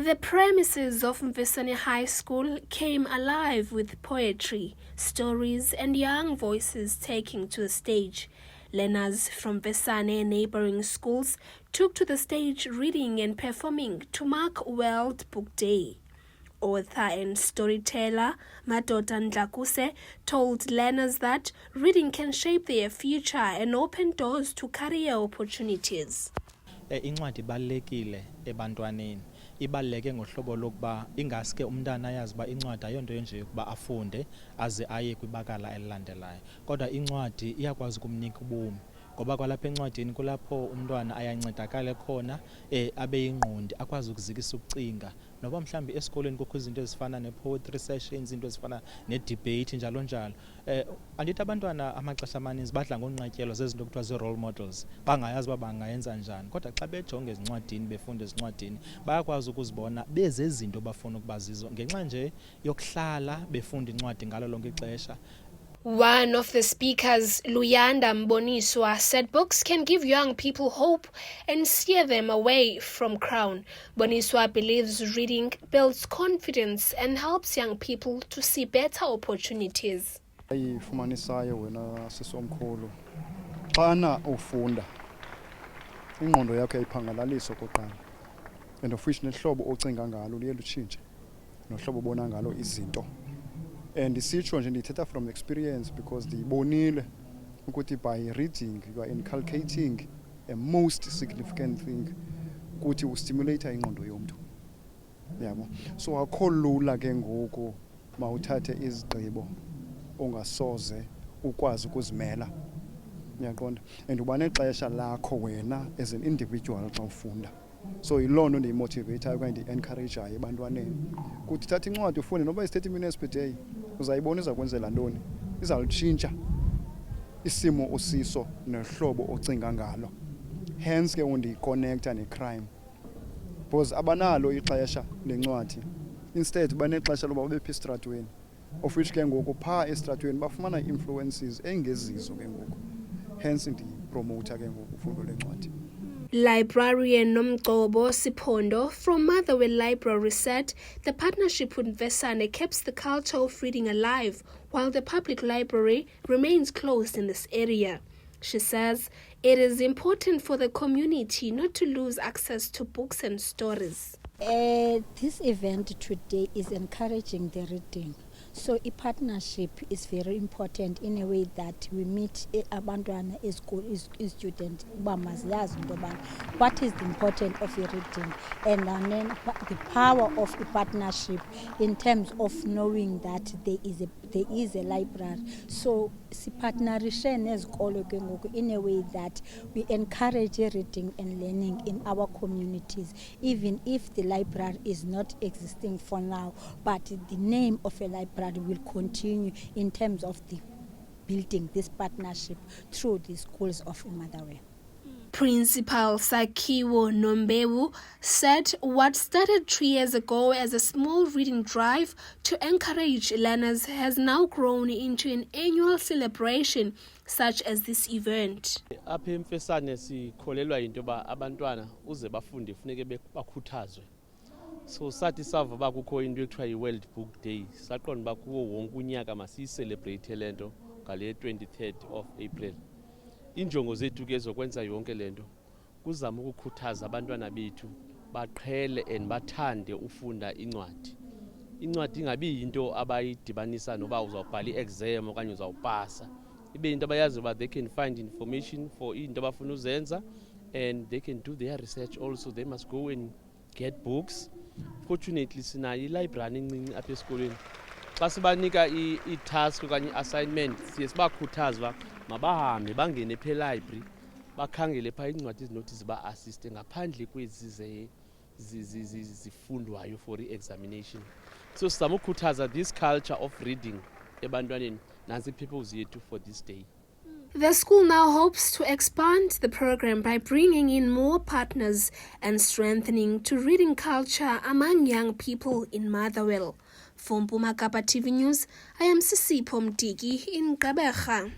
The premises of Mvisane High School came alive with poetry, stories, and young voices taking to the stage. Learners from Mvisane and neighboring schools took to the stage reading and performing to mark World Book Day. Author and storyteller Madoda Ndlakuse told learners that reading can shape their future and open doors to career opportunities. Incwadi ibalekile ebantwaneni, ibaleke ngohlobo lokuba ingaske umntana ayazi ba incwadi ayonto nje yokuba afunde aze aye kwibakala elilandelayo, kodwa incwadi iyakwazi ukumnika ubomi. Ngoba kwalapha encwadini kulapho umntwana ayancedakala khona abe ingqondi akwazi ukuzikisa ukucinga. Noba mhlambi esikoleni kukho izinto ezifana ne-poetry sessions, into ezifana ne-debate njalo njalo. Andithi abantwana amaxesha amaninzi badla ngonqatyelwa zezinto kuthiwa zii-role models, bangayazi uba bangayenza njani. Kodwa xa bejonga ezincwadini befunda ezincwadini bayakwazi ukuzibona bezezinto bafuna ukuba zizo ngenxa nje yokuhlala befunda incwadi ngalo lonke ixesha. One of the speakers, Luyanda Mboniswa, said books can give young people hope and steer them away from crime. Mboniswa believes reading builds confidence and helps young people to see better opportunities. Ayifumanisayo wena sisomkhulu xana ufunda ingqondo yakho ayiphangalaliso okokuqala, and of which nehlobo ocinga ngalo liye lutshintshe nohlobo obona ngalo izinto. And isitsho nje ndithetha from experience because ndiyibonile ukuthi by reading you are inculcating a most significant thing ukuthi ustimulate ingqondo yomntu, yabo. So akho lula ke ngoku mawuthathe izigqibo ongasoze ukwazi ukuzimela, uyaqonda, and uba nexesha lakho wena as an individual xa ufunda. So yiloo nto ndiyimotivateayo okanye ndi-encourageayo ebantwaneni ukuthi thatha incwadi ufunde noba is 30 minutes per day, uzayibona izakwenzela ntoni, izawutshintsha isimo osiso nohlobo ocinga ngalo. Hence ke undiyikonekta necrime because abanalo ixesha lencwadi, instead banexesha loba babephi esitratweni, of which ke ngoku phaa esitratweni bafumana influences engezizo ke ngoku. Hence ndiyipromota ke ngoku ufundo lencwadi. Librarian Nomgcobo Sipondo from Motherwell Library said the partnership with Mvisane keeps the culture of reading alive while the public library remains closed in this area. She says it is important for the community not to lose access to books and stories. This event today is encouraging the reading. So a partnership is very important in a way that we meet abantwana student what is the importance of a reading, and then the power of a partnership in terms of knowing that there is a library. So si partnerishe nezikolo ke ngoku in a way that we encourage reading and learning in our communities, even if the library is not existing for now, but the name of a library will continue in terms of the building this partnership through the schools of Motherwell. Principal Sakiwo Nombewu said what started 3 years ago as a small reading drive to encourage learners has now grown into an annual celebration such as this event. Apha eMfesane sikholelwa into ba abantwana uze bafunde funeke bakhuthazwe. So sathi sava ba kukho into ekuthiwa yi-World Book Day, saqonda ba kuwo wonke unyaka masiyicelebrate lento ngale 23rd of April. Injongo zethu ke zokwenza yonke lento kuzama ukukhuthaza abantwana bethu baqhele and bathande ufunda incwadi. Incwadi ingabi into abayidibanisa noba uzawubhala i-exam okanye uzawupasa. Ibe into abayazi ba they can find information for into abafuna uzenza, and they can do their research also. They must go and get books. Fortunately sinayo i-library encinci apha esikolweni. Xa sibanika i-task okanye i-assignment siye sibakhuthaze ba mabahambe bangene phe library bakhangele phaa incwadi ezinothi ziba-assiste ngaphandle kwezi zifundwayo for i-examination. So sizama ukukhuthaza this culture of reading ebantwaneni, nansi i-purpose yethu for this day. The school now hopes to expand the program by bringing in more partners and strengthening to reading culture among young people in Motherwell. For Mpuma Kapa TV News, I am Sisipho Mtiki in Gqeberha.